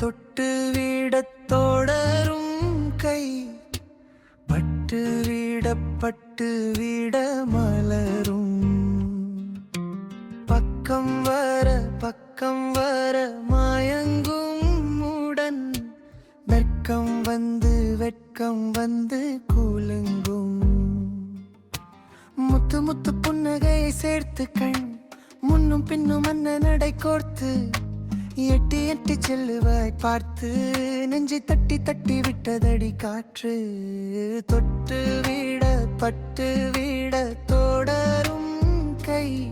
தொட்டு விடத் தொடரும் கை, பட்டு விட மலரும். பக்கம் வர மாயங்கும் உடன், வெட்கம் வந்து கூலுங்கும். முத்து முத்து புன்னகையை சேர்த்து கண் முன்னும் பின்னும் அன்ன நடை கோர்த்து, எட்டி செல்லுவாய் பார்த்து, நெஞ்சை தட்டி விட்டதடி காற்று. தொட்டு விட பட்டு விட தொடரும் கை,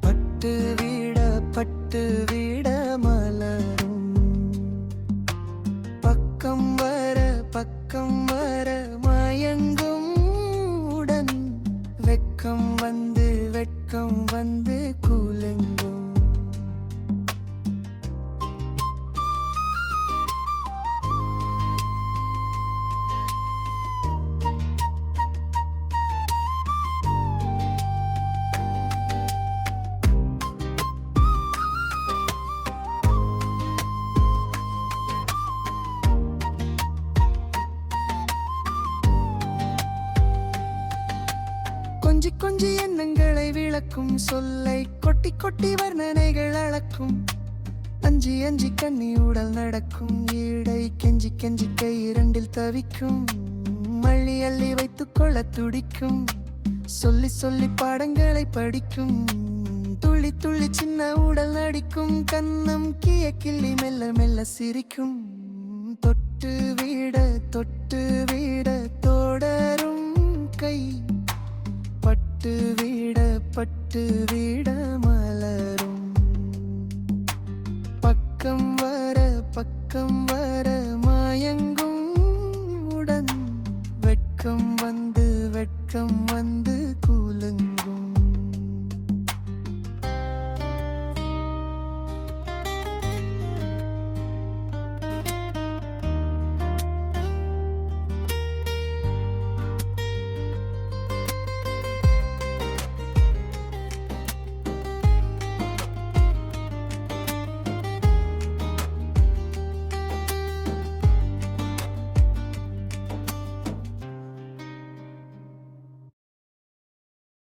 பட்டு விட மலரும். பக்கம் வர மயங்கும் உடன், வெட்கம் வந்து கூலுங்கும். கொஞ்சி எண்ணங்களை விளக்கும் சொல்லை கொட்டி வர்ணனைகள் அளக்கும். அஞ்சி கண்ணி உடல் நடக்கும் ஈடை கெஞ்சி கை இரண்டில் தவிக்கும். அள்ளி வைத்துக் கொள்ள துடிக்கும், சொல்லி பாடங்களை படிக்கும். துள்ளி சின்ன உடல் நடிக்கும், கண்ணம் கிள்ளி மெல்ல சிரிக்கும். தொட்டு விட தொடரும் கை, பட்டு விட மலரும். பக்கம் வர மாயங்கும் உடன், வெட்கம் வந்து